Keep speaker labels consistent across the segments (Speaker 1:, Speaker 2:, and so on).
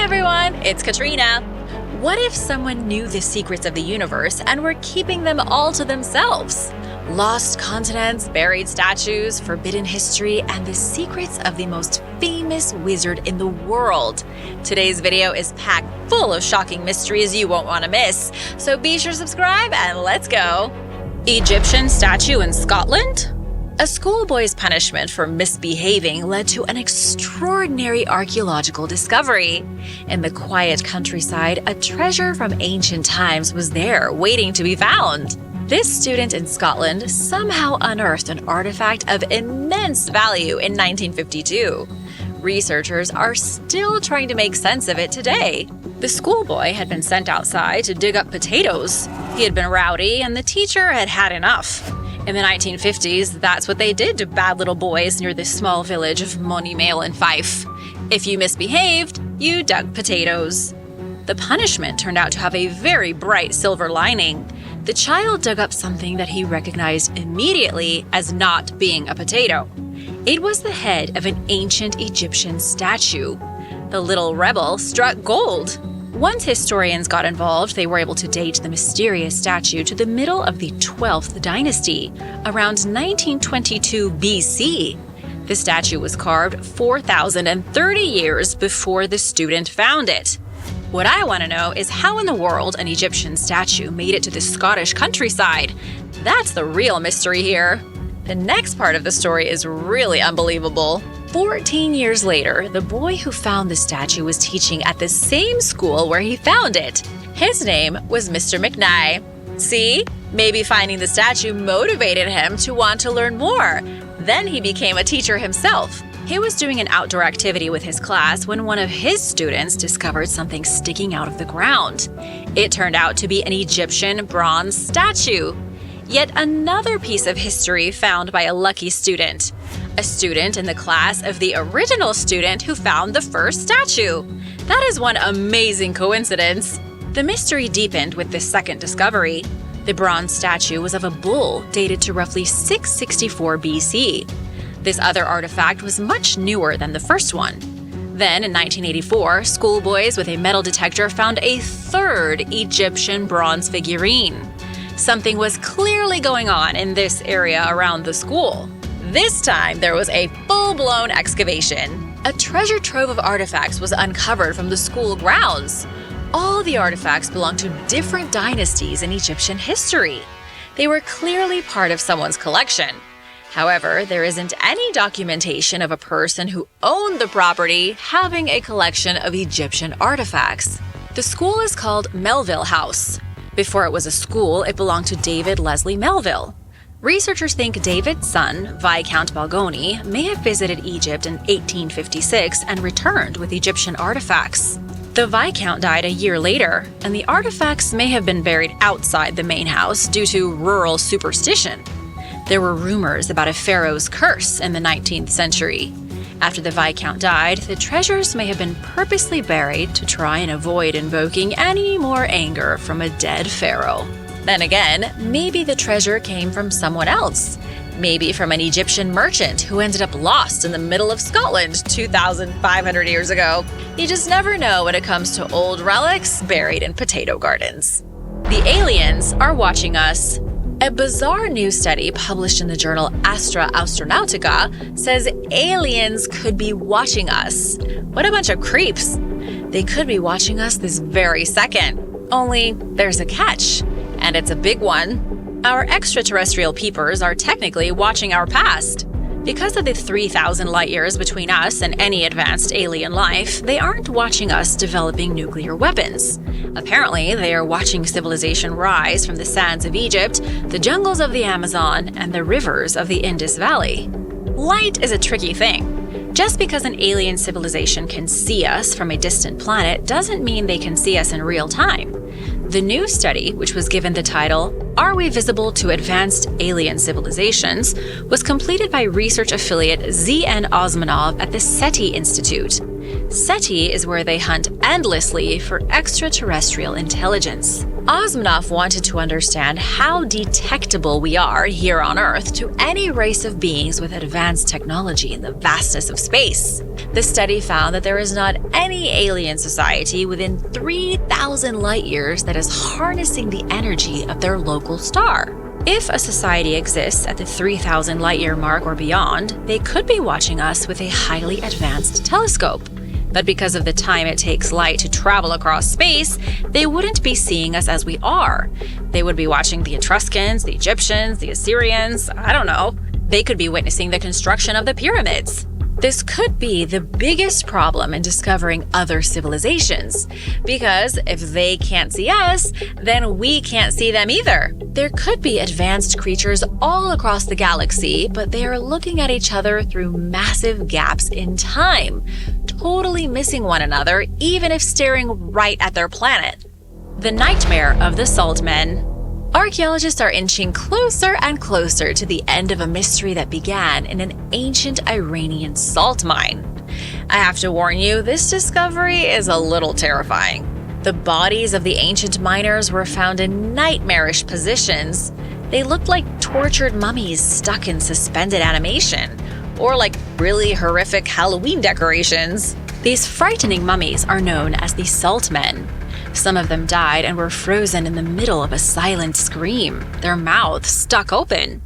Speaker 1: everyone, it's Katrina. What if someone knew the secrets of the universe and were keeping them all to themselves? Lost continents, buried statues, forbidden history, and the secrets of the most famous wizard in the world. Today's video is packed full of shocking mysteries you won't want to miss, so be sure to subscribe and let's go! Egyptian statue in Scotland? A schoolboy's punishment for misbehaving led to an extraordinary archaeological discovery. In the quiet countryside, a treasure from ancient times was there, waiting to be found. This student in Scotland somehow unearthed an artifact of immense value in 1952. Researchers are still trying to make sense of it today. The schoolboy had been sent outside to dig up potatoes. He had been rowdy, and the teacher had had enough. In the 1950s, that's what they did to bad little boys near the small village of Monimail in Fife. If you misbehaved, you dug potatoes. The punishment turned out to have a very bright silver lining. The child dug up something that he recognized immediately as not being a potato. It was the head of an ancient Egyptian statue. The little rebel struck gold. Once historians got involved, they were able to date the mysterious statue to the middle of the 12th dynasty, around 1922 BC. The statue was carved 4,030 years before the student found it. What I want to know is how in the world an Egyptian statue made it to the Scottish countryside. That's the real mystery here. The next part of the story is really unbelievable. 14 years later, the boy who found the statue was teaching at the same school where he found it. His name was Mr. McNye. See? Maybe finding the statue motivated him to want to learn more. Then he became a teacher himself. He was doing an outdoor activity with his class when one of his students discovered something sticking out of the ground. It turned out to be an Egyptian bronze statue. Yet another piece of history found by a lucky student. A student in the class of the original student who found the first statue. That is one amazing coincidence. The mystery deepened with the second discovery. The bronze statue was of a bull dated to roughly 664 BC. This other artifact was much newer than the first one. Then, in 1984, schoolboys with a metal detector found a third Egyptian bronze figurine. Something was clearly going on in this area around the school. This time, there was a full-blown excavation. A treasure trove of artifacts was uncovered from the school grounds. All the artifacts belonged to different dynasties in Egyptian history. They were clearly part of someone's collection. However, there isn't any documentation of a person who owned the property having a collection of Egyptian artifacts. The school is called Melville House. Before it was a school, it belonged to David Leslie Melville. Researchers think David's son, Viscount Balgoni, may have visited Egypt in 1856 and returned with Egyptian artifacts. The Viscount died a year later, and the artifacts may have been buried outside the main house due to rural superstition. There were rumors about a pharaoh's curse in the 19th century. After the Viscount died, the treasures may have been purposely buried to try and avoid invoking any more anger from a dead pharaoh. Then again, maybe the treasure came from someone else. Maybe from an Egyptian merchant who ended up lost in the middle of Scotland 2,500 years ago. You just never know when it comes to old relics buried in potato gardens. The aliens are watching us. A bizarre new study published in the journal Astra Astronautica says aliens could be watching us. What a bunch of creeps. They could be watching us this very second. Only there's a catch, and it's a big one. Our extraterrestrial peepers are technically watching our past. Because of the 3,000 light years between us and any advanced alien life, they aren't watching us developing nuclear weapons. Apparently, they are watching civilization rise from the sands of Egypt, the jungles of the Amazon, and the rivers of the Indus Valley. Light is a tricky thing. Just because an alien civilization can see us from a distant planet doesn't mean they can see us in real time. The new study, which was given the title, "Are We Visible to Advanced Alien Civilizations?" was completed by research affiliate Z.N. Osmanov at the SETI Institute. Seti is where they hunt endlessly for extraterrestrial intelligence. Osmanov wanted to understand how detectable we are here on Earth to any race of beings with advanced technology in the vastness of space. The study found that there is not any alien society within 3,000 light years that is harnessing the energy of their local star. If a society exists at the 3,000 light-year mark or beyond, they could be watching us with a highly advanced telescope. But because of the time it takes light to travel across space, they wouldn't be seeing us as we are. They would be watching the Etruscans, the Egyptians, the Assyrians, I don't know. They could be witnessing the construction of the pyramids. This could be the biggest problem in discovering other civilizations, because if they can't see us, then we can't see them either. There could be advanced creatures all across the galaxy, but they are looking at each other through massive gaps in time, totally missing one another, even if staring right at their planet. The nightmare of the salt men. Archaeologists are inching closer and closer to the end of a mystery that began in an ancient Iranian salt mine. I have to warn you, this discovery is a little terrifying. The bodies of the ancient miners were found in nightmarish positions. They looked like tortured mummies stuck in suspended animation, or like really horrific Halloween decorations. These frightening mummies are known as the salt men. Some of them died and were frozen in the middle of a silent scream, their mouths stuck open.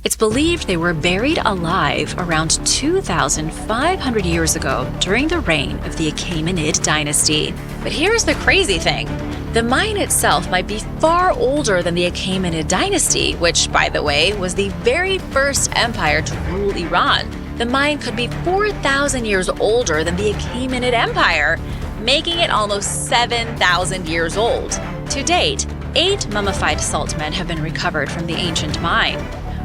Speaker 1: It's believed they were buried alive around 2,500 years ago during the reign of the Achaemenid dynasty. But here's the crazy thing. The mine itself might be far older than the Achaemenid dynasty, which, by the way, was the very first empire to rule Iran. The mine could be 4,000 years older than the Achaemenid Empire, making it almost 7,000 years old. To date, 8 mummified salt men have been recovered from the ancient mine.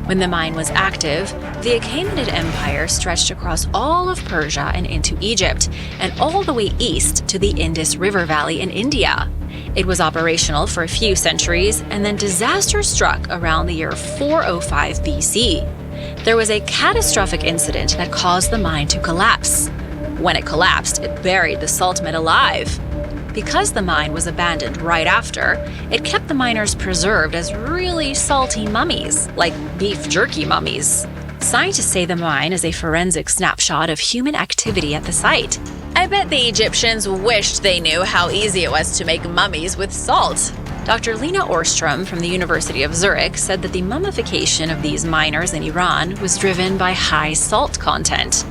Speaker 1: When the mine was active, the Achaemenid Empire stretched across all of Persia and into Egypt, and all the way east to the Indus River Valley in India. It was operational for a few centuries, and then disaster struck around the year 405 BC. There was a catastrophic incident that caused the mine to collapse. When it collapsed, it buried the salt men alive. Because the mine was abandoned right after, it kept the miners preserved as really salty mummies, like beef jerky mummies. Scientists say the mine is a forensic snapshot of human activity at the site. I bet the Egyptians wished they knew how easy it was to make mummies with salt. Dr. Lena Orstrom from the University of Zurich said that the mummification of these miners in Iran was driven by high salt content.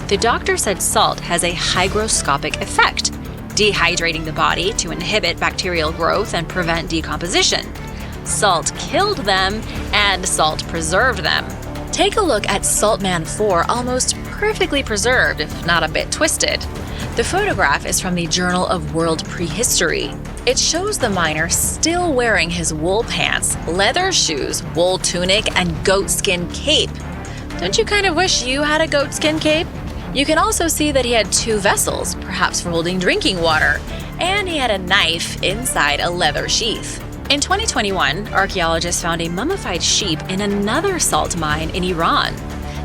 Speaker 1: The doctor said salt has a hygroscopic effect, dehydrating the body to inhibit bacterial growth and prevent decomposition. Salt killed them, and salt preserved them. Take a look at Saltman 4, almost perfectly preserved, if not a bit twisted. The photograph is from the Journal of World Prehistory. It shows the miner still wearing his wool pants, leather shoes, wool tunic, and goatskin cape. Don't you kind of wish you had a goatskin cape? You can also see that he had 2 vessels, perhaps for holding drinking water, and he had a knife inside a leather sheath. In 2021, archaeologists found a mummified sheep in another salt mine in Iran.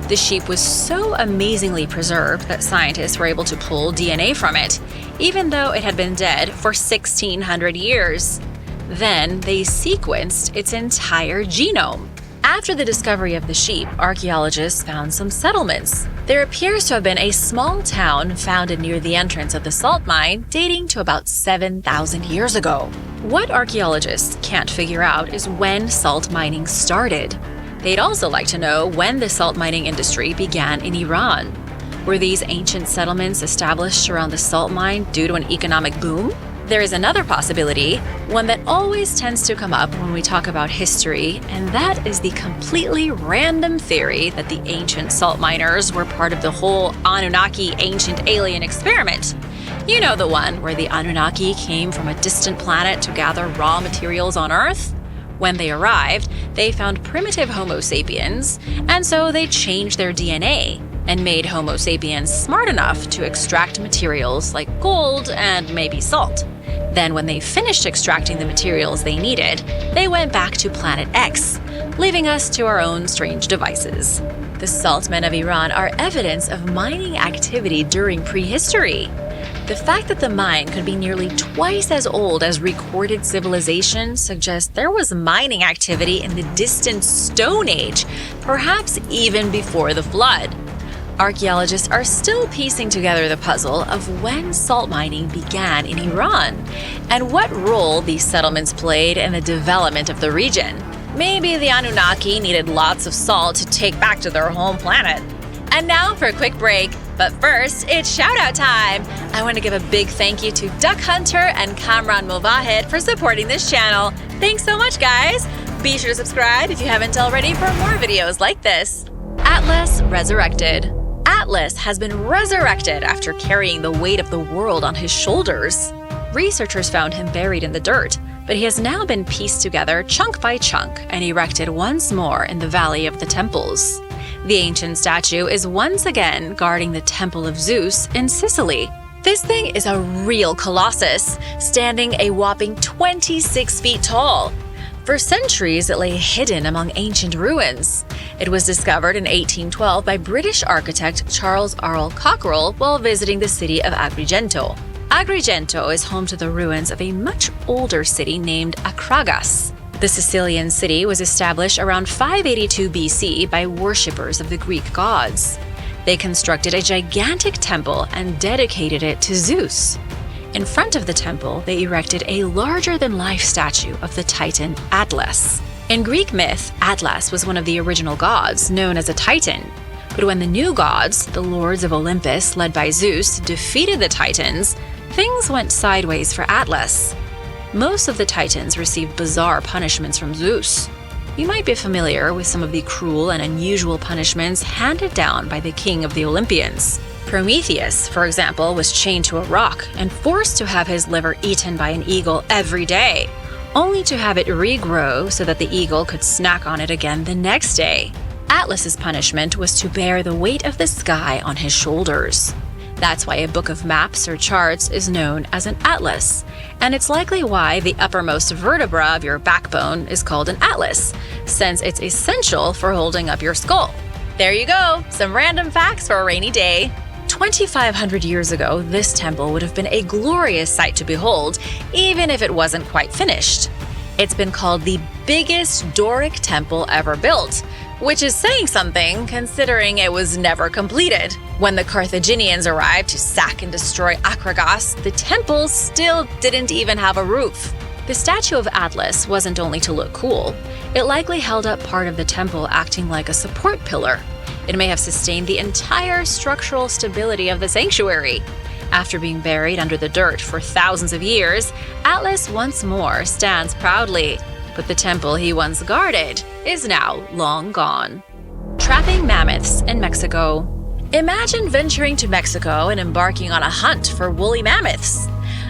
Speaker 1: The sheep was so amazingly preserved that scientists were able to pull DNA from it, even though it had been dead for 1,600 years. Then they sequenced its entire genome. After the discovery of the sheep, archaeologists found some settlements. There appears to have been a small town founded near the entrance of the salt mine dating to about 7,000 years ago. What archaeologists can't figure out is when salt mining started. They'd also like to know when the salt mining industry began in Iran. Were these ancient settlements established around the salt mine due to an economic boom? There is another possibility, one that always tends to come up when we talk about history, and that is the completely random theory that the ancient salt miners were part of the whole Anunnaki ancient alien experiment. You know, the one where the Anunnaki came from a distant planet to gather raw materials on Earth? When they arrived, they found primitive Homo sapiens, and so they changed their DNA and made Homo sapiens smart enough to extract materials like gold and maybe salt. Then when they finished extracting the materials they needed, they went back to Planet X, leaving us to our own strange devices. The salt men of Iran are evidence of mining activity during prehistory. The fact that the mine could be nearly twice as old as recorded civilization suggests there was mining activity in the distant Stone Age, perhaps even before the flood. Archaeologists are still piecing together the puzzle of when salt mining began in Iran and what role these settlements played in the development of the region. Maybe the Anunnaki needed lots of salt to take back to their home planet. And now for a quick break. But first, it's shout-out time! I want to give a big thank you to Duck Hunter and Kamran Movahed for supporting this channel. Thanks so much, guys! Be sure to subscribe if you haven't already for more videos like this. Atlas resurrected. Atlas has been resurrected after carrying the weight of the world on his shoulders. Researchers found him buried in the dirt, but he has now been pieced together chunk by chunk and erected once more in the Valley of the Temples. The ancient statue is once again guarding the Temple of Zeus in Sicily. This thing is a real colossus, standing a whopping 26 feet tall. For centuries, it lay hidden among ancient ruins. It was discovered in 1812 by British architect Charles Arl Cockerell while visiting the city of Agrigento. Agrigento is home to the ruins of a much older city named Akragas. The Sicilian city was established around 582 BC by worshippers of the Greek gods. They constructed a gigantic temple and dedicated it to Zeus. In front of the temple, they erected a larger-than-life statue of the Titan Atlas. In Greek myth, Atlas was one of the original gods, known as a Titan. But when the new gods, the lords of Olympus led by Zeus, defeated the Titans, things went sideways for Atlas. Most of the Titans received bizarre punishments from Zeus. You might be familiar with some of the cruel and unusual punishments handed down by the king of the Olympians. Prometheus, for example, was chained to a rock and forced to have his liver eaten by an eagle every day, only to have it regrow so that the eagle could snack on it again the next day. Atlas's punishment was to bear the weight of the sky on his shoulders. That's why a book of maps or charts is known as an atlas, and it's likely why the uppermost vertebra of your backbone is called an atlas, since it's essential for holding up your skull. There you go, some random facts for a rainy day. 2,500 years ago, this temple would have been a glorious sight to behold, even if it wasn't quite finished. It's been called the biggest Doric temple ever built, which is saying something considering it was never completed. When the Carthaginians arrived to sack and destroy Akragas, the temple still didn't even have a roof. The statue of Atlas wasn't only to look cool, it likely held up part of the temple acting like a support pillar. It may have sustained the entire structural stability of the sanctuary. After being buried under the dirt for thousands of years, Atlas once more stands proudly. But the temple he once guarded is now long gone. Trapping mammoths in Mexico. Imagine venturing to Mexico and embarking on a hunt for woolly mammoths.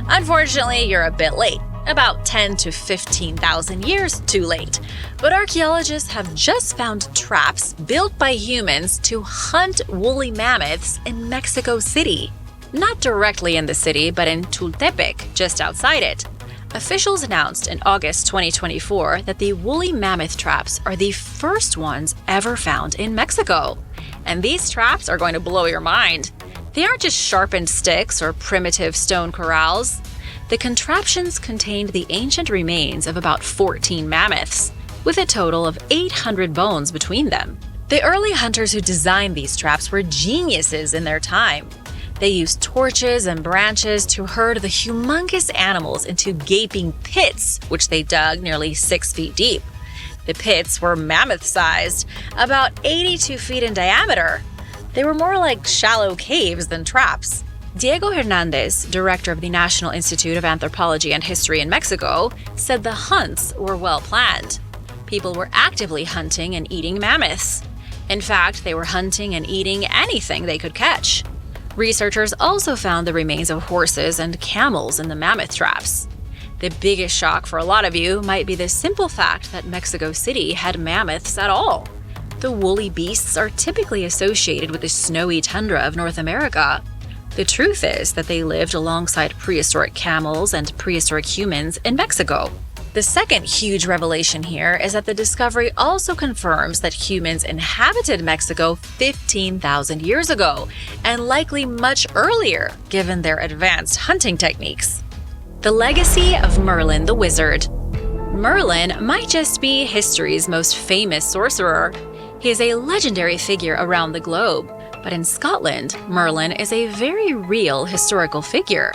Speaker 1: Unfortunately, you're a bit late, about 10 to 15,000 years too late. But archaeologists have just found traps built by humans to hunt woolly mammoths in Mexico City. Not directly in the city, but in Tultepec, just outside it. Officials announced in August 2024 that the woolly mammoth traps are the first ones ever found in Mexico. And these traps are going to blow your mind. They aren't just sharpened sticks or primitive stone corrals. The contraptions contained the ancient remains of about 14 mammoths, with a total of 800 bones between them. The early hunters who designed these traps were geniuses in their time. They used torches and branches to herd the humongous animals into gaping pits, which they dug nearly 6 feet deep. The pits were mammoth-sized, about 82 feet in diameter. They were more like shallow caves than traps. Diego Hernandez, director of the National Institute of Anthropology and History in Mexico, said the hunts were well planned. People were actively hunting and eating mammoths. In fact, they were hunting and eating anything they could catch. Researchers also found the remains of horses and camels in the mammoth traps. The biggest shock for a lot of you might be the simple fact that Mexico City had mammoths at all. The woolly beasts are typically associated with the snowy tundra of North America. The truth is that they lived alongside prehistoric camels and prehistoric humans in Mexico. The second huge revelation here is that the discovery also confirms that humans inhabited Mexico 15,000 years ago, and likely much earlier, given their advanced hunting techniques. The Legacy of Merlin the Wizard. Merlin might just be history's most famous sorcerer. He is a legendary figure around the globe, but in Scotland, Merlin is a very real historical figure.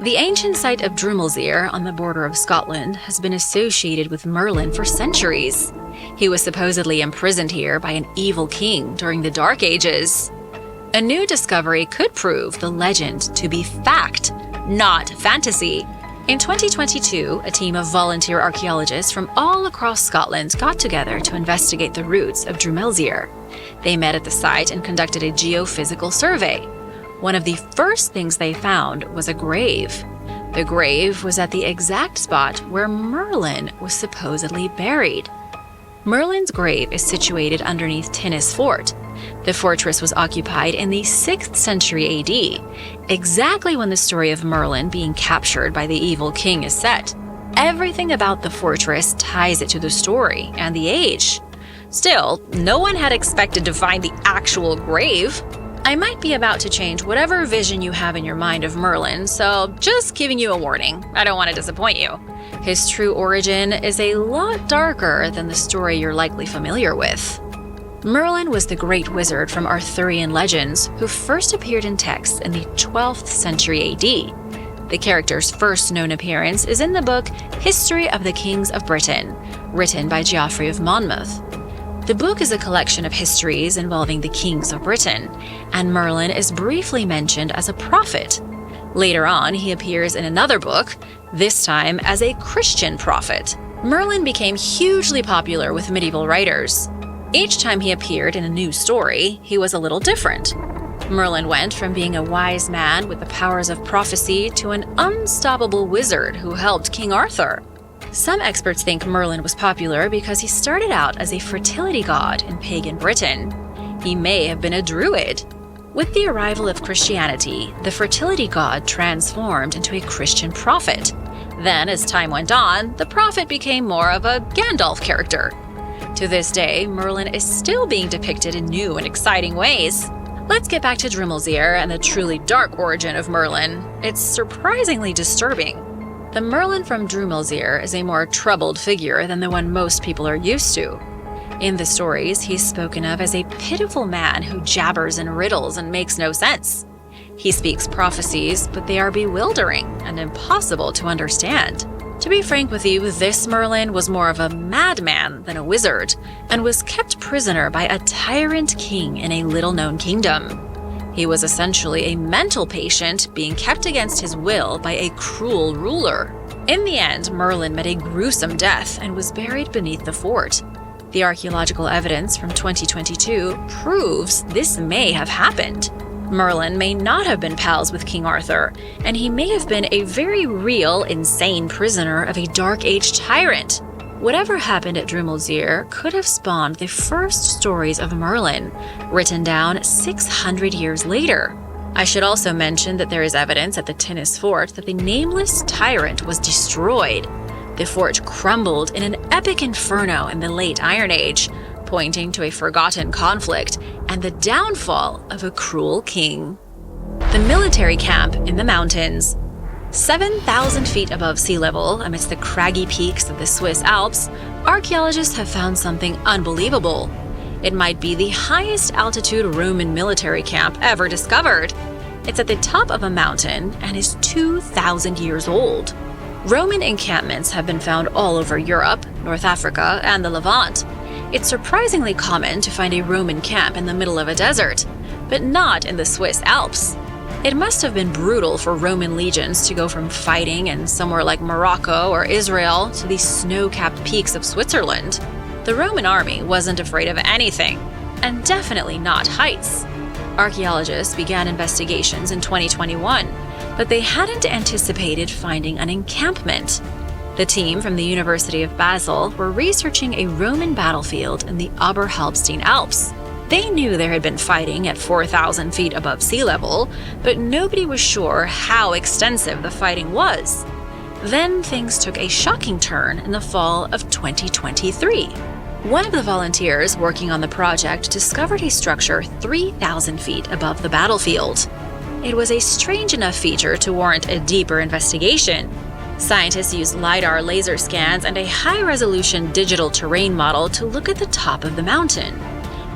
Speaker 1: The ancient site of Drummulzire on the border of Scotland has been associated with Merlin for centuries. He was supposedly imprisoned here by an evil king during the Dark Ages. A new discovery could prove the legend to be fact, not fantasy. In 2022, a team of volunteer archaeologists from all across Scotland got together to investigate the roots of Drummulzire. They met at the site and conducted a geophysical survey. One of the first things they found was a grave. The grave was at the exact spot where Merlin was supposedly buried. Merlin's grave is situated underneath Tinnis Fort. The fortress was occupied in the 6th century AD, exactly when the story of Merlin being captured by the evil king is set. Everything about the fortress ties it to the story and the age. Still, no one had expected to find the actual grave. I might be about to change whatever vision you have in your mind of Merlin, so just giving you a warning. I don't want to disappoint you. His true origin is a lot darker than the story you're likely familiar with. Merlin was the great wizard from Arthurian legends who first appeared in texts in the 12th century AD. The character's first known appearance is in the book History of the Kings of Britain, written by Geoffrey of Monmouth. The book is a collection of histories involving the kings of Britain, and Merlin is briefly mentioned as a prophet. Later on, he appears in another book, this time as a Christian prophet. Merlin became hugely popular with medieval writers. Each time he appeared in a new story, he was a little different. Merlin went from being a wise man with the powers of prophecy to an unstoppable wizard who helped King Arthur. Some experts think Merlin was popular because he started out as a fertility god in pagan Britain. He may have been a druid. With the arrival of Christianity, the fertility god transformed into a Christian prophet. Then, as time went on, the prophet became more of a Gandalf character. To this day, Merlin is still being depicted in new and exciting ways. Let's get back to Drummulzire and the truly dark origin of Merlin. It's surprisingly disturbing. The Merlin from Drummulzire is a more troubled figure than the one most people are used to. In the stories, he's spoken of as a pitiful man who jabbers in riddles and makes no sense. He speaks prophecies, but they are bewildering and impossible to understand. To be frank with you, this Merlin was more of a madman than a wizard, and was kept prisoner by a tyrant king in a little-known kingdom. He was essentially a mental patient being kept against his will by a cruel ruler. In the end, Merlin met a gruesome death and was buried beneath the fort. The archaeological evidence from 2022 proves this may have happened. Merlin may not have been pals with King Arthur, and he may have been a very real, insane prisoner of a Dark Age tyrant. Whatever happened at Drummulzire could have spawned the first stories of Merlin, written down 600 years later. I should also mention that there is evidence at the Tinnis Fort that the nameless tyrant was destroyed. The fort crumbled in an epic inferno in the late Iron Age, pointing to a forgotten conflict and the downfall of a cruel king. The military camp in the mountains. 7,000 feet above sea level, amidst the craggy peaks of the Swiss Alps, archaeologists have found something unbelievable. It might be the highest altitude Roman military camp ever discovered. It's at the top of a mountain and is 2,000 years old. Roman encampments have been found all over Europe, North Africa, and the Levant. It's surprisingly common to find a Roman camp in the middle of a desert, but not in the Swiss Alps. It must have been brutal for Roman legions to go from fighting in somewhere like Morocco or Israel to the snow-capped peaks of Switzerland. The Roman army wasn't afraid of anything, and definitely not heights. Archaeologists began investigations in 2021, but they hadn't anticipated finding an encampment. The team from the University of Basel were researching a Roman battlefield in the Oberhalbstein Alps. They knew there had been fighting at 4,000 feet above sea level, but nobody was sure how extensive the fighting was. Then things took a shocking turn in the fall of 2023. One of the volunteers working on the project discovered a structure 3,000 feet above the battlefield. It was a strange enough feature to warrant a deeper investigation. Scientists used LiDAR laser scans and a high-resolution digital terrain model to look at the top of the mountain.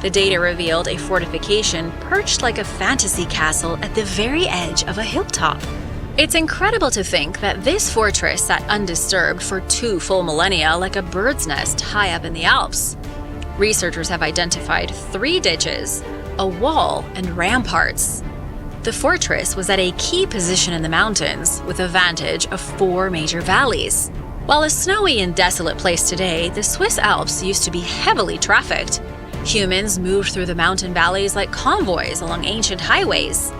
Speaker 1: The data revealed a fortification perched like a fantasy castle at the very edge of a hilltop. It's incredible to think that this fortress sat undisturbed for 2 full millennia like a bird's nest high up in the Alps. Researchers have identified 3 ditches, a wall, and ramparts. The fortress was at a key position in the mountains, with a vantage of 4 major valleys. While a snowy and desolate place today, the Swiss Alps used to be heavily trafficked. Humans moved through the mountain valleys like convoys along ancient highways.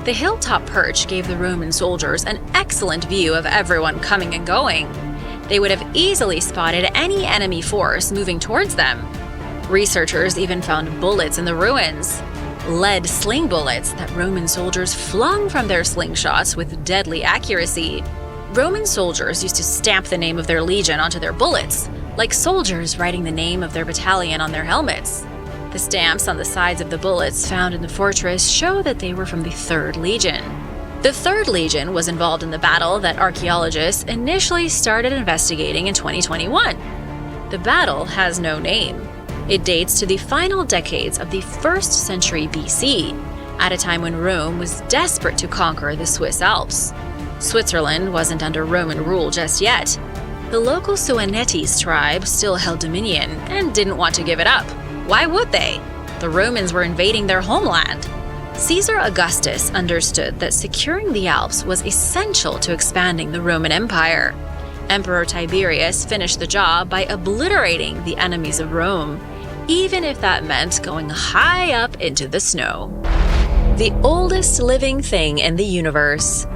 Speaker 1: The hilltop perch gave the Roman soldiers an excellent view of everyone coming and going. They would have easily spotted any enemy force moving towards them. Researchers even found bullets in the ruins. Lead sling bullets that Roman soldiers flung from their slingshots with deadly accuracy. Roman soldiers used to stamp the name of their legion onto their bullets, like soldiers writing the name of their battalion on their helmets. The stamps on the sides of the bullets found in the fortress show that they were from the 3rd Legion. The 3rd Legion was involved in the battle that archaeologists initially started investigating in 2021. The battle has no name. It dates to the final decades of the 1st century BC, at a time when Rome was desperate to conquer the Swiss Alps. Switzerland wasn't under Roman rule just yet. The local Suenetes tribe still held dominion and didn't want to give it up. Why would they? The Romans were invading their homeland. Caesar Augustus understood that securing the Alps was essential to expanding the Roman Empire. Emperor Tiberius finished the job by obliterating the enemies of Rome, even if that meant going high up into the snow. The oldest living thing in the universe.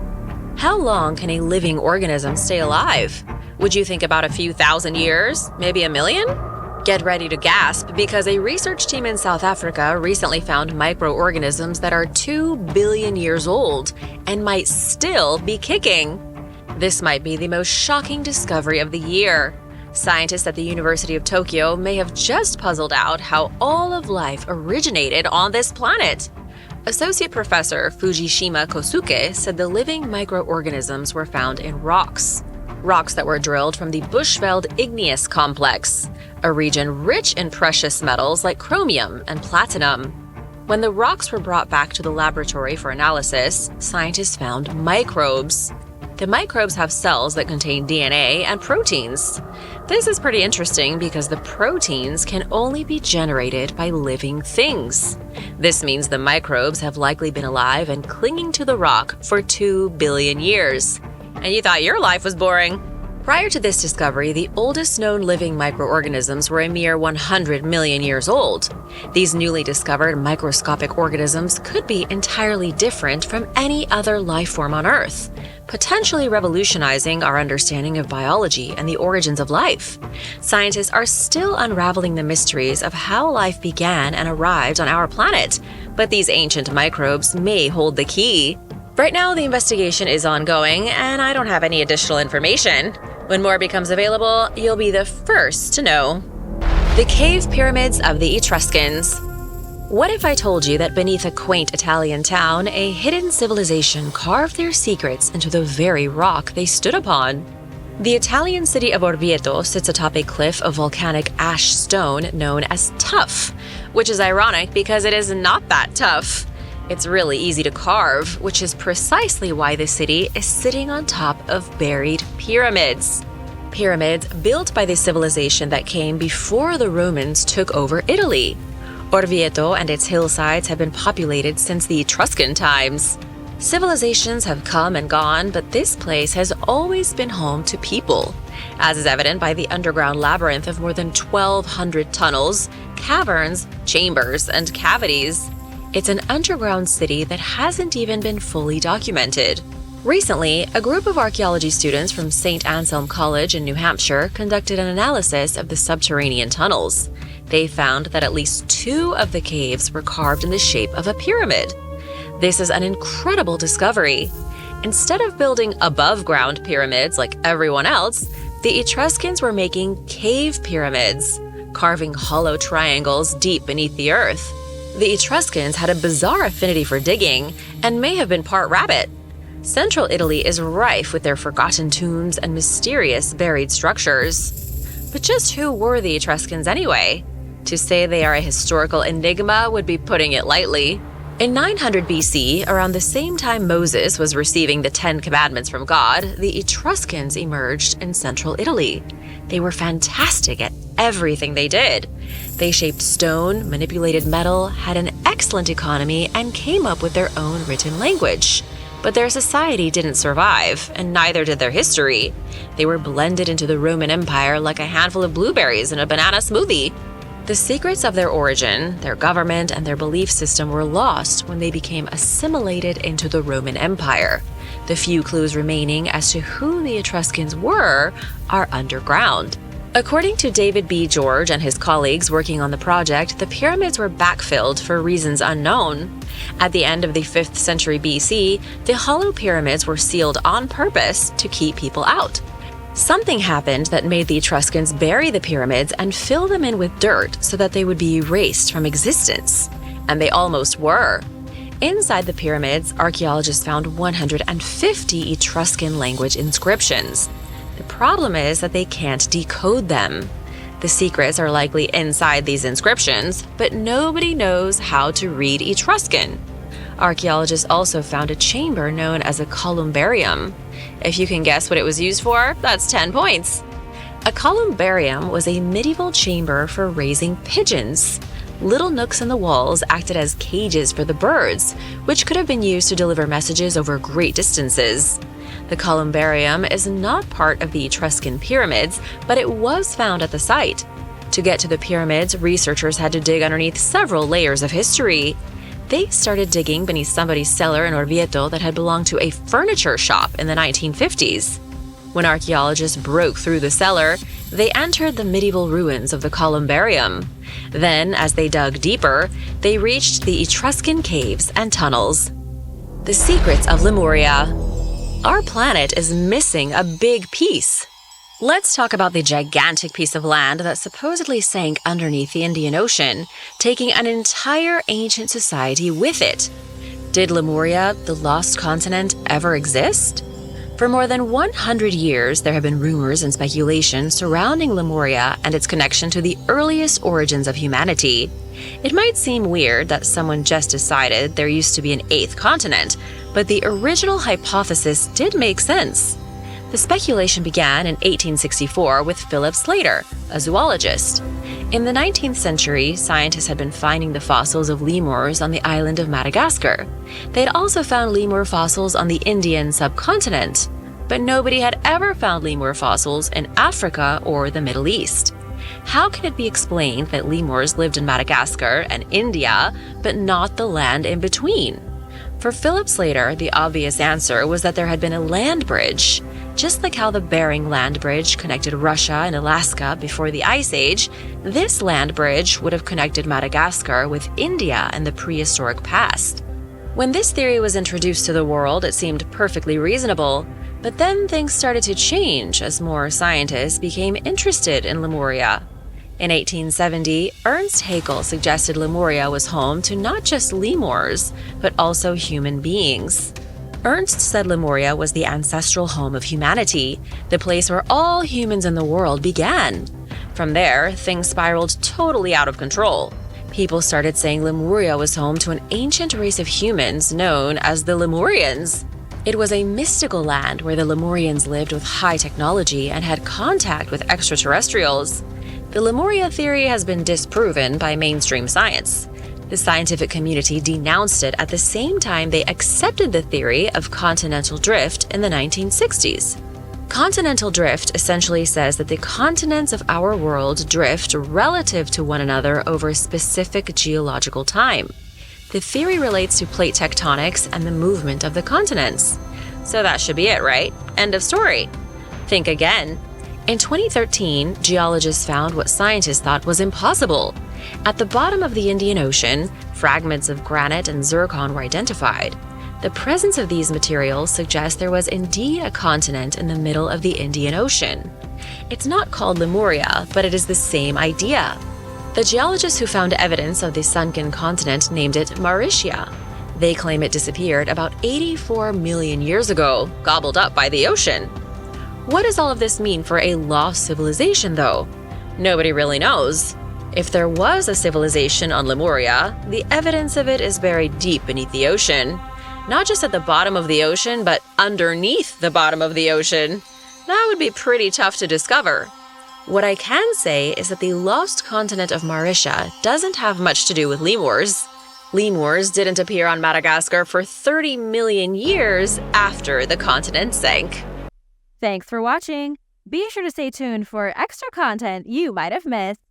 Speaker 1: How long can a living organism stay alive? Would you think about a few thousand years? Maybe a million? Get ready to gasp, because a research team in South Africa recently found microorganisms that are 2 billion years old and might still be kicking. This might be the most shocking discovery of the year. Scientists at the University of Tokyo may have just puzzled out how all of life originated on this planet. Associate Professor Fujishima Kosuke said the living microorganisms were found in rocks that were drilled from the Bushveld Igneous Complex, a region rich in precious metals like chromium and platinum. When the rocks were brought back to the laboratory for analysis, scientists found microbes. The microbes have cells that contain DNA and proteins. This is pretty interesting because the proteins can only be generated by living things. This means the microbes have likely been alive and clinging to the rock for 2 billion years. And you thought your life was boring. Prior to this discovery, the oldest known living microorganisms were a mere 100 million years old. These newly discovered microscopic organisms could be entirely different from any other life form on Earth, potentially revolutionizing our understanding of biology and the origins of life. Scientists are still unraveling the mysteries of how life began and arrived on our planet, but these ancient microbes may hold the key. Right now, the investigation is ongoing, and I don't have any additional information. When more becomes available, you'll be the first to know. The cave pyramids of the Etruscans. What if I told you that beneath a quaint Italian town, a hidden civilization carved their secrets into the very rock they stood upon? The Italian city of Orvieto sits atop a cliff of volcanic ash stone known as tuff, which is ironic because it is not that tough. It's really easy to carve, which is precisely why the city is sitting on top of buried pyramids. Pyramids built by the civilization that came before the Romans took over Italy. Orvieto and its hillsides have been populated since the Etruscan times. Civilizations have come and gone, but this place has always been home to people, as is evident by the underground labyrinth of more than 1,200 tunnels, caverns, chambers, and cavities. It's an underground city that hasn't even been fully documented. Recently, a group of archaeology students from St. Anselm College in New Hampshire conducted an analysis of the subterranean tunnels. They found that at least 2 of the caves were carved in the shape of a pyramid. This is an incredible discovery. Instead of building above-ground pyramids like everyone else, the Etruscans were making cave pyramids, carving hollow triangles deep beneath the earth. The Etruscans had a bizarre affinity for digging and may have been part rabbit. Central Italy is rife with their forgotten tombs and mysterious buried structures. But just who were the Etruscans anyway? To say they are a historical enigma would be putting it lightly. In 900 BC, around the same time Moses was receiving the 10 Commandments from God, the Etruscans emerged in central Italy. They were fantastic at everything they did. They shaped stone, manipulated metal, had an excellent economy, and came up with their own written language. But their society didn't survive, and neither did their history. They were blended into the Roman Empire like a handful of blueberries in a banana smoothie. The secrets of their origin, their government, and their belief system were lost when they became assimilated into the Roman Empire. The few clues remaining as to who the Etruscans were are underground. According to David B. George and his colleagues working on the project, the pyramids were backfilled for reasons unknown. At the end of the 5th century BC, the hollow pyramids were sealed on purpose to keep people out. Something happened that made the Etruscans bury the pyramids and fill them in with dirt so that they would be erased from existence. And they almost were. Inside the pyramids, archaeologists found 150 Etruscan language inscriptions. The problem is that they can't decode them. The secrets are likely inside these inscriptions, but nobody knows how to read Etruscan. Archaeologists also found a chamber known as a columbarium. If you can guess what it was used for, that's 10 points. A columbarium was a medieval chamber for raising pigeons. Little nooks in the walls acted as cages for the birds, which could have been used to deliver messages over great distances. The columbarium is not part of the Etruscan pyramids, but it was found at the site. To get to the pyramids, researchers had to dig underneath several layers of history. They started digging beneath somebody's cellar in Orvieto that had belonged to a furniture shop in the 1950s. When archaeologists broke through the cellar, they entered the medieval ruins of the columbarium. Then, as they dug deeper, they reached the Etruscan caves and tunnels. The secrets of Lemuria. Our planet is missing a big piece. Let's talk about the gigantic piece of land that supposedly sank underneath the Indian Ocean, taking an entire ancient society with it. Did Lemuria, the lost continent, ever exist? For more than 100 years, there have been rumors and speculation surrounding Lemuria and its connection to the earliest origins of humanity. It might seem weird that someone just decided there used to be an 8th continent, but the original hypothesis did make sense. The speculation began in 1864 with Philip Slater, a zoologist. In the 19th century, scientists had been finding the fossils of lemurs on the island of Madagascar. They had also found lemur fossils on the Indian subcontinent, but nobody had ever found lemur fossils in Africa or the Middle East. How can it be explained that lemurs lived in Madagascar and India, but not the land in between? For Philip Slater, the obvious answer was that there had been a land bridge. Just like how the Bering Land Bridge connected Russia and Alaska before the Ice Age, this land bridge would have connected Madagascar with India in the prehistoric past. When this theory was introduced to the world, it seemed perfectly reasonable. But then things started to change as more scientists became interested in Lemuria. In 1870, Ernst Haeckel suggested Lemuria was home to not just lemurs, but also human beings. Ernst said Lemuria was the ancestral home of humanity, the place where all humans in the world began. From there, things spiraled totally out of control. People started saying Lemuria was home to an ancient race of humans known as the Lemurians. It was a mystical land where the Lemurians lived with high technology and had contact with extraterrestrials. The Lemuria theory has been disproven by mainstream science. The scientific community denounced it at the same time they accepted the theory of continental drift in the 1960s. Continental drift essentially says that the continents of our world drift relative to one another over a specific geological time. The theory relates to plate tectonics and the movement of the continents. So that should be it, right? End of story. Think again. In 2013, geologists found what scientists thought was impossible. At the bottom of the Indian Ocean, fragments of granite and zircon were identified. The presence of these materials suggests there was indeed a continent in the middle of the Indian Ocean. It's not called Lemuria, but it is the same idea. The geologists who found evidence of the sunken continent named it Mauritia. They claim it disappeared about 84 million years ago, gobbled up by the ocean. What does all of this mean for a lost civilization, though? Nobody really knows. If there was a civilization on Lemuria, the evidence of it is buried deep beneath the ocean. Not just at the bottom of the ocean, but underneath the bottom of the ocean. That would be pretty tough to discover. What I can say is that the lost continent of Mauritia doesn't have much to do with lemurs. Lemurs didn't appear on Madagascar for 30 million years after the continent sank.
Speaker 2: Thanks for watching. Be sure to stay tuned for extra content you might have missed.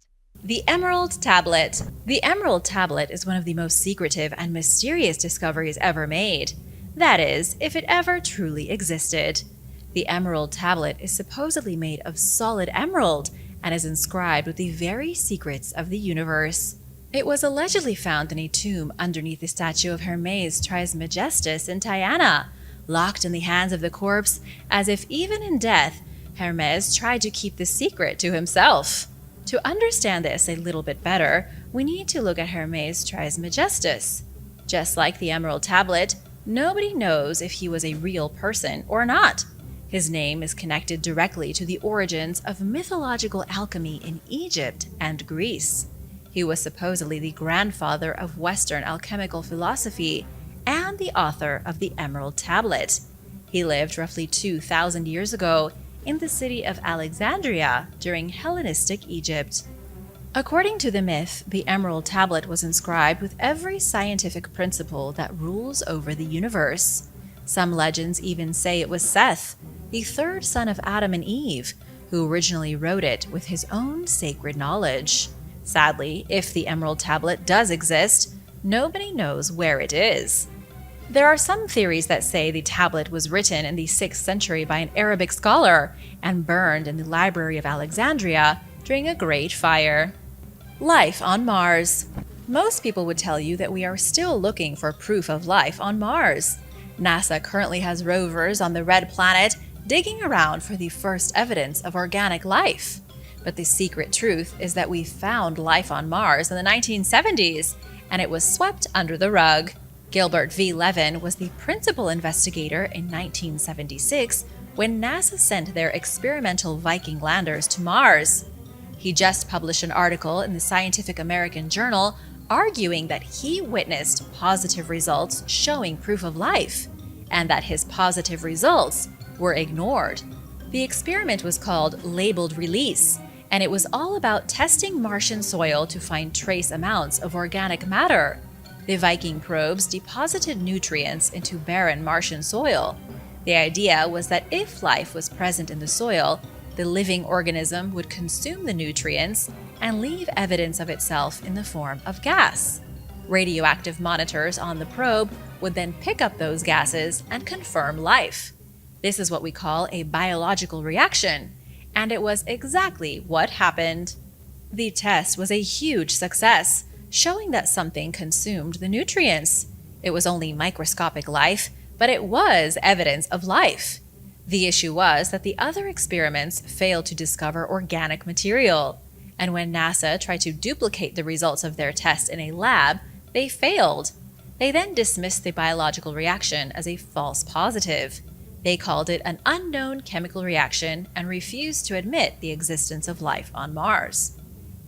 Speaker 1: The Emerald Tablet. The Emerald Tablet is one of the most secretive and mysterious discoveries ever made. That is, if it ever truly existed. The Emerald Tablet is supposedly made of solid emerald and is inscribed with the very secrets of the universe. It was allegedly found in a tomb underneath the statue of Hermes Trismegistus in Tyana, locked in the hands of the corpse, as if even in death, Hermes tried to keep the secret to himself. To understand this a little bit better, we need to look at Hermes Trismegistus. Just like the Emerald Tablet, nobody knows if he was a real person or not. His name is connected directly to the origins of mythological alchemy in Egypt and Greece. He was supposedly the grandfather of Western alchemical philosophy and the author of the Emerald Tablet. He lived roughly 2,000 years ago in the city of Alexandria during Hellenistic Egypt. According to the myth, the Emerald Tablet was inscribed with every scientific principle that rules over the universe. Some legends even say it was Seth, the third son of Adam and Eve, who originally wrote it with his own sacred knowledge. Sadly, if the Emerald Tablet does exist, nobody knows where it is. There are some theories that say the tablet was written in the 6th century by an Arabic scholar and burned in the Library of Alexandria during a great fire. Life on Mars. Most people would tell you that we are still looking for proof of life on Mars. NASA currently has rovers on the red planet digging around for the first evidence of organic life. But the secret truth is that we found life on Mars in the 1970s, and it was swept under the rug. Gilbert V. Levin was the principal investigator in 1976 when NASA sent their experimental Viking landers to Mars. He just published an article in the Scientific American Journal arguing that he witnessed positive results showing proof of life, and that his positive results were ignored. The experiment was called Labeled Release, and it was all about testing Martian soil to find trace amounts of organic matter. The Viking probes deposited nutrients into barren Martian soil. The idea was that if life was present in the soil, the living organism would consume the nutrients and leave evidence of itself in the form of gas. Radioactive monitors on the probe would then pick up those gases and confirm life. This is what we call a biological reaction, and it was exactly what happened. The test was a huge success, showing that something consumed the nutrients. It was only microscopic life, but it was evidence of life. The issue was that the other experiments failed to discover organic material, and when NASA tried to duplicate the results of their test in a lab, they failed. They then dismissed the biological reaction as a false positive. They called it an unknown chemical reaction and refused to admit the existence of life on Mars.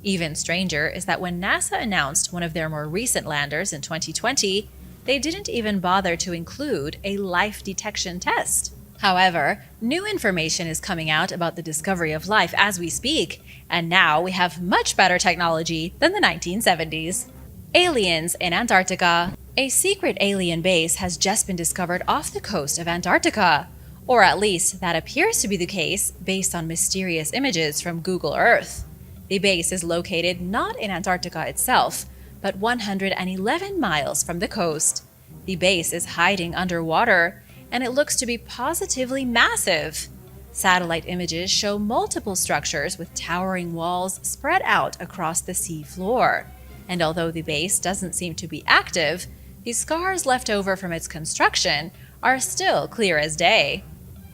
Speaker 1: Even stranger is that when NASA announced one of their more recent landers in 2020, they didn't even bother to include a life detection test. However, new information is coming out about the discovery of life as we speak, and now we have much better technology than the 1970s. Aliens in Antarctica. A secret alien base has just been discovered off the coast of Antarctica, or at least that appears to be the case based on mysterious images from Google Earth. The base is located not in Antarctica itself, but 111 miles from the coast. The base is hiding underwater, and it looks to be positively massive. Satellite images show multiple structures with towering walls spread out across the sea floor. And although the base doesn't seem to be active, The scars left over from its construction are still clear as day.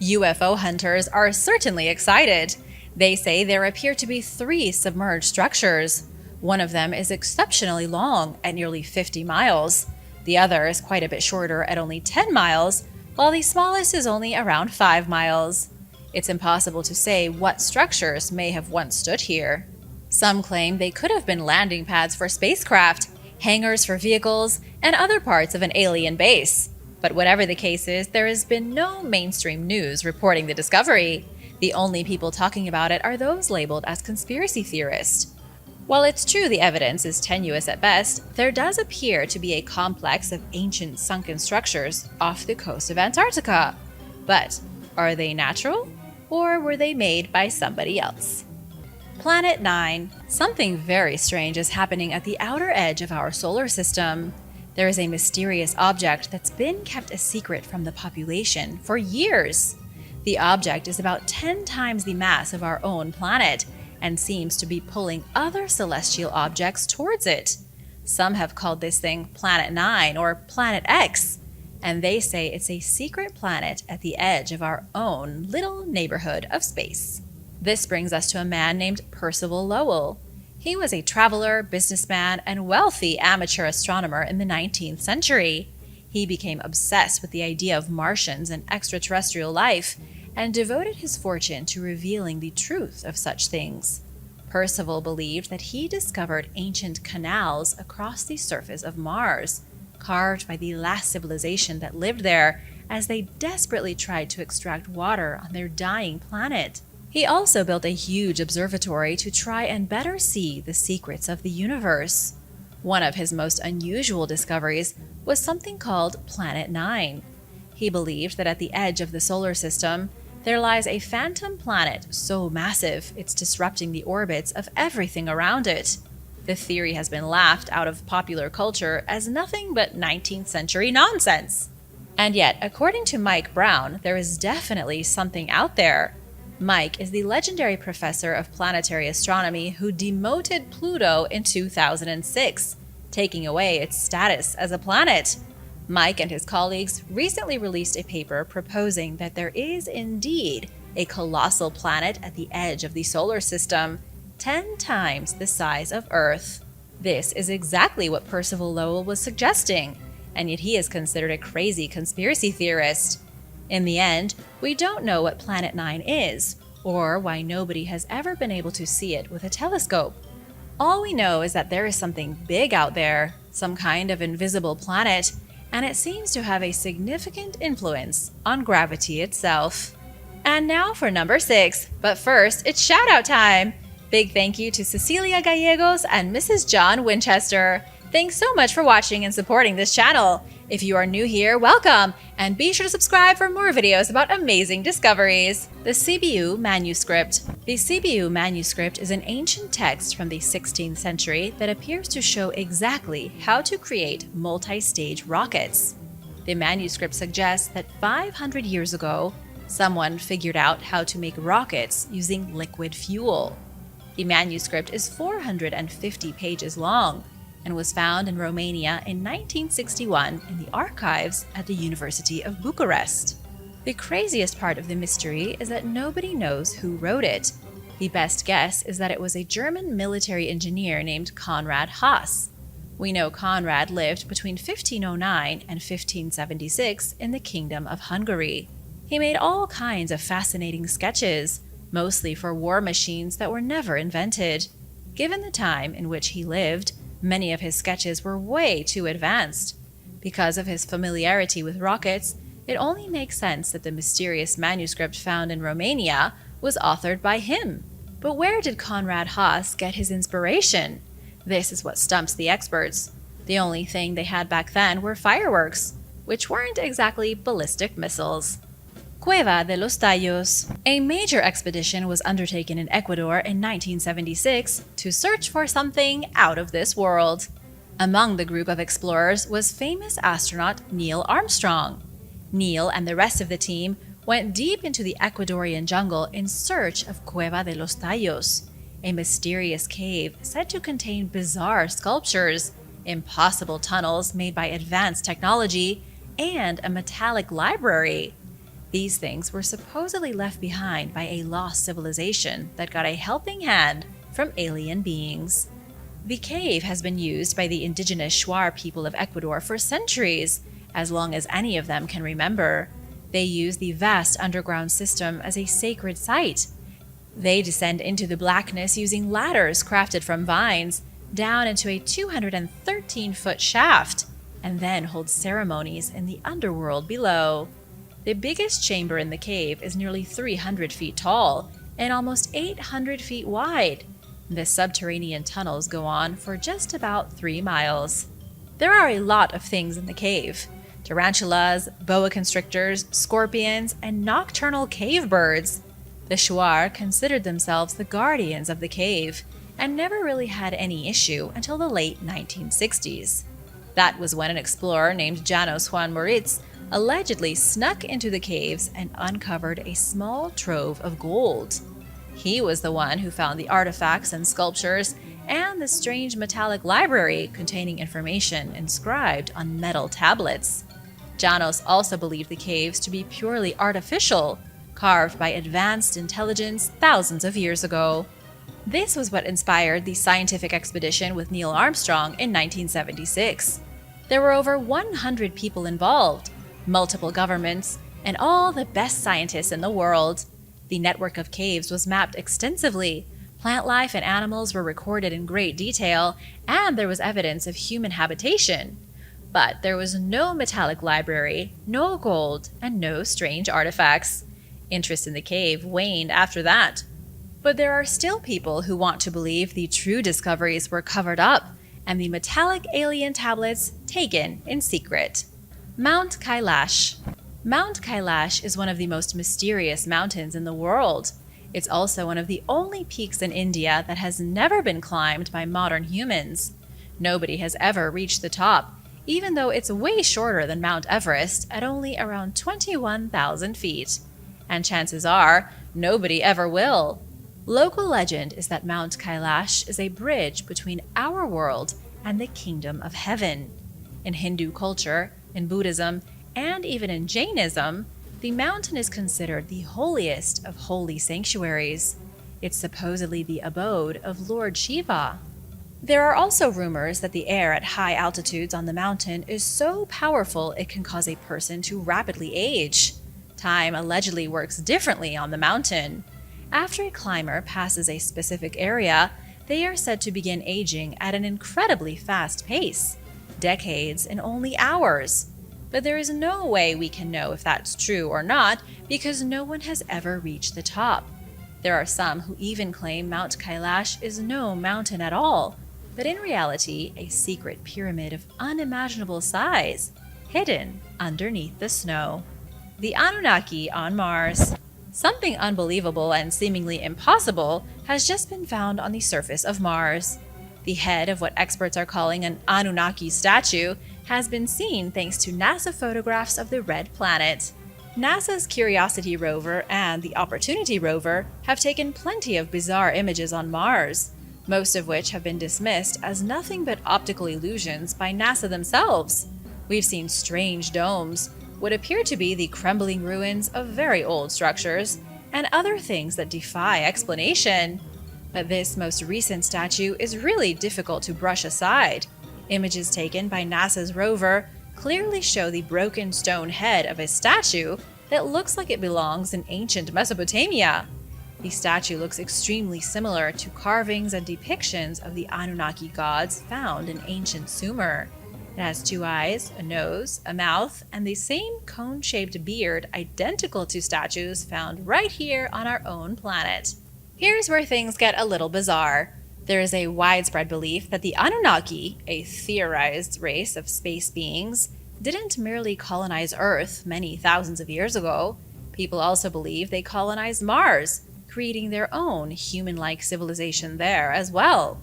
Speaker 1: UFO hunters are certainly excited. They say there appear to be 3 submerged structures. One of them is exceptionally long at nearly 50 miles. The other is quite a bit shorter at only 10 miles, while the smallest is only around 5 miles. It's impossible to say what structures may have once stood here. Some claim they could have been landing pads for spacecraft, hangars for vehicles, and other parts of an alien base. But whatever the case is, there has been no mainstream news reporting the discovery. The only people talking about it are those labeled as conspiracy theorists. While it's true the evidence is tenuous at best, there does appear to be a complex of ancient sunken structures off the coast of Antarctica. But are they natural, or were they made by somebody else? Planet 9. Something very strange is happening at the outer edge of our solar system. There is a mysterious object that's been kept a secret from the population for years. The object is about 10 times the mass of our own planet and seems to be pulling other celestial objects towards it. Some have called this thing Planet 9 or Planet X, and they say it's a secret planet at the edge of our own little neighborhood of space. This brings us to a man named Percival Lowell. He was a traveler, businessman, and wealthy amateur astronomer in the 19th century. He became obsessed with the idea of Martians and extraterrestrial life, and devoted his fortune to revealing the truth of such things. Percival believed that he discovered ancient canals across the surface of Mars, carved by the last civilization that lived there as they desperately tried to extract water on their dying planet. He also built a huge observatory to try and better see the secrets of the universe. One of his most unusual discoveries was something called Planet 9. He believed that at the edge of the solar system, there lies a phantom planet so massive it's disrupting the orbits of everything around it. The theory has been laughed out of popular culture as nothing but 19th century nonsense. And yet, according to Mike Brown, there is definitely something out there. Mike is the legendary professor of planetary astronomy who demoted Pluto in 2006, taking away its status as a planet. Mike and his colleagues recently released a paper proposing that there is indeed a colossal planet at the edge of the solar system, 10 times the size of Earth. This is exactly what Percival Lowell was suggesting, and yet he is considered a crazy conspiracy theorist. In the end, we don't know what Planet 9 is, or why nobody has ever been able to see it with a telescope. All we know is that there is something big out there, some kind of invisible planet, and it seems to have a significant influence on gravity itself. And now for number 6, but first, it's shout-out time! Big thank you to Cecilia Gallegos and Mrs. John Winchester. Thanks so much for watching and supporting this channel. If you are new here, welcome, and be sure to subscribe for more videos about amazing discoveries. The CBU Manuscript. The CBU Manuscript is an ancient text from the 16th century that appears to show exactly how to create multi-stage rockets. The manuscript suggests that 500 years ago, someone figured out how to make rockets using liquid fuel. The manuscript is 450 pages long and was found in Romania in 1961 in the archives at the University of Bucharest. The craziest part of the mystery is that nobody knows who wrote it. The best guess is that it was a German military engineer named Konrad Haas. We know Konrad lived between 1509 and 1576 in the Kingdom of Hungary. He made all kinds of fascinating sketches, mostly for war machines that were never invented. Given the time in which he lived, many of his sketches were way too advanced. Because of his familiarity with rockets, it only makes sense that the mysterious manuscript found in Romania was authored by him. But where did Konrad Haas get his inspiration? This is what stumps the experts. The only thing they had back then were fireworks, which weren't exactly ballistic missiles. Cueva de los Tallos. A major expedition was undertaken in Ecuador in 1976 to search for something out of this world. Among the group of explorers was famous astronaut Neil Armstrong. Neil and the rest of the team went deep into the Ecuadorian jungle in search of Cueva de los Tallos, a mysterious cave said to contain bizarre sculptures, impossible tunnels made by advanced technology, and a metallic library. These things were supposedly left behind by a lost civilization that got a helping hand from alien beings. The cave has been used by the indigenous Shuar people of Ecuador for centuries, as long as any of them can remember. They use the vast underground system as a sacred site. They descend into the blackness using ladders crafted from vines, down into a 213-foot shaft, and then hold ceremonies in the underworld below. The biggest chamber in the cave is nearly 300 feet tall and almost 800 feet wide. The subterranean tunnels go on for just about 3 miles. There are a lot of things in the cave: tarantulas, boa constrictors, scorpions, and nocturnal cave birds. The Shuar considered themselves the guardians of the cave and never really had any issue until the late 1960s. That was when an explorer named Janos Juan Moritz allegedly snuck into the caves and uncovered a small trove of gold. He was the one who found the artifacts and sculptures and the strange metallic library containing information inscribed on metal tablets. Janos also believed the caves to be purely artificial, carved by advanced intelligence thousands of years ago. This was what inspired the scientific expedition with Neil Armstrong in 1976. There were over 100 people involved, multiple governments, and all the best scientists in the world. The network of caves was mapped extensively. Plant life and animals were recorded in great detail, and there was evidence of human habitation. But there was no metallic library, no gold, and no strange artifacts. Interest in the cave waned after that. But there are still people who want to believe the true discoveries were covered up and the metallic alien tablets taken in secret. Mount Kailash. Mount Kailash is one of the most mysterious mountains in the world. It's also one of the only peaks in India that has never been climbed by modern humans. Nobody has ever reached the top, even though it's way shorter than Mount Everest at only around 21,000 feet. And chances are, nobody ever will. Local legend is that Mount Kailash is a bridge between our world and the kingdom of heaven. In Hindu culture, in Buddhism, and even in Jainism, the mountain is considered the holiest of holy sanctuaries. It's supposedly the abode of Lord Shiva. There are also rumors that the air at high altitudes on the mountain is so powerful it can cause a person to rapidly age. Time allegedly works differently on the mountain. After a climber passes a specific area, they are said to begin aging at an incredibly fast pace, decades in only hours. But there is no way we can know if that's true or not because no one has ever reached the top. There are some who even claim Mount Kailash is no mountain at all, but in reality, a secret pyramid of unimaginable size, hidden underneath the snow. The Anunnaki on Mars. Something unbelievable and seemingly impossible has just been found on the surface of Mars. The head of what experts are calling an Anunnaki statue has been seen thanks to NASA photographs of the red planet. NASA's Curiosity rover and the Opportunity rover have taken plenty of bizarre images on Mars, most of which have been dismissed as nothing but optical illusions by NASA themselves. We've seen strange domes, what appear to be the crumbling ruins of very old structures, and other things that defy explanation. But this most recent statue is really difficult to brush aside. Images taken by NASA's rover clearly show the broken stone head of a statue that looks like it belongs in ancient Mesopotamia. The statue looks extremely similar to carvings and depictions of the Anunnaki gods found in ancient Sumer. It has 2 eyes, a nose, a mouth, and the same cone-shaped beard identical to statues found right here on our own planet. Here's where things get a little bizarre. There is a widespread belief that the Anunnaki, a theorized race of space beings, didn't merely colonize Earth many thousands of years ago. People also believe they colonized Mars, creating their own human-like civilization there as well.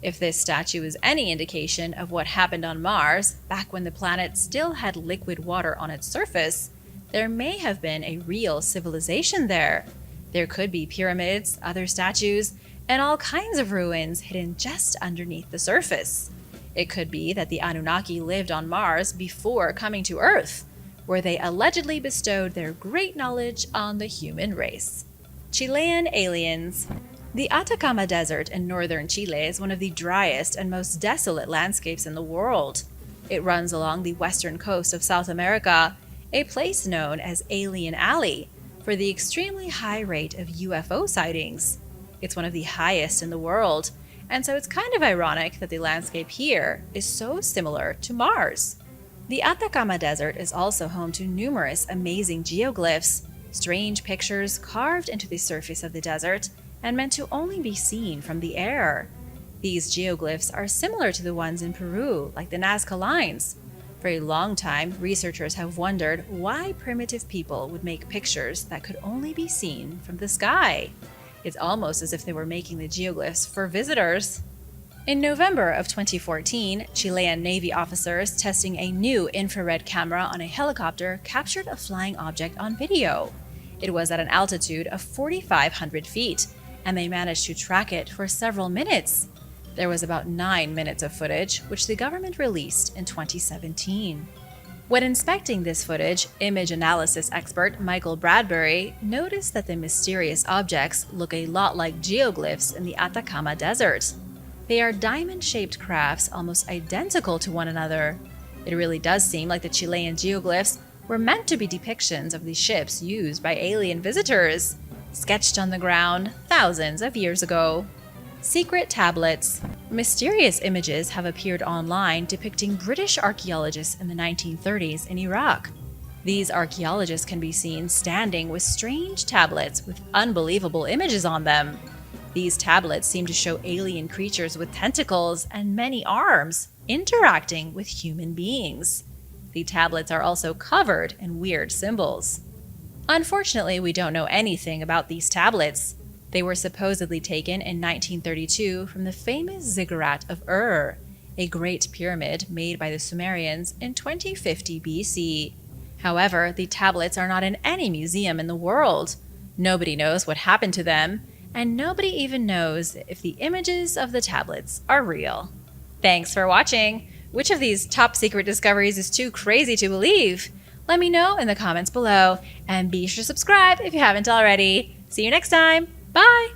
Speaker 1: If this statue is any indication of what happened on Mars back when the planet still had liquid water on its surface, there may have been a real civilization there. There could be pyramids, other statues, and all kinds of ruins hidden just underneath the surface. It could be that the Anunnaki lived on Mars before coming to Earth, where they allegedly bestowed their great knowledge on the human race. Chilean Aliens. The Atacama Desert in northern Chile is one of the driest and most desolate landscapes in the world. It runs along the western coast of South America, a place known as Alien Alley, for the extremely high rate of UFO sightings. It's one of the highest in the world, and so it's kind of ironic that the landscape here is so similar to Mars. The Atacama Desert is also home to numerous amazing geoglyphs, strange pictures carved into the surface of the desert and meant to only be seen from the air. These geoglyphs are similar to the ones in Peru, like the Nazca lines. For a long time, researchers have wondered why primitive people would make pictures that could only be seen from the sky. It's almost as if they were making the geoglyphs for visitors. In November of 2014, Chilean Navy officers testing a new infrared camera on a helicopter captured a flying object on video. It was at an altitude of 4,500 feet, and they managed to track it for several minutes. There was about 9 minutes of footage, which the government released in 2017. When inspecting this footage, image analysis expert Michael Bradbury noticed that the mysterious objects look a lot like geoglyphs in the Atacama Desert. They are diamond-shaped crafts almost identical to one another. It really does seem like the Chilean geoglyphs were meant to be depictions of the ships used by alien visitors, sketched on the ground thousands of years ago. Secret tablets. Mysterious images have appeared online depicting British archaeologists in the 1930s in Iraq. These archaeologists can be seen standing with strange tablets with unbelievable images on them. These tablets seem to show alien creatures with tentacles and many arms interacting with human beings. The tablets are also covered in weird symbols. Unfortunately, we don't know anything about these tablets. They were supposedly taken in 1932 from the famous ziggurat of Ur, a great pyramid made by the Sumerians in 2050 BC. However, the tablets are not in any museum in the world. Nobody knows what happened to them, and nobody even knows if the images of the tablets are real. Thanks for watching! Which of these top secret discoveries is too crazy to believe? Let me know in the comments below, and be sure to subscribe if you haven't already. See you next time! Bye!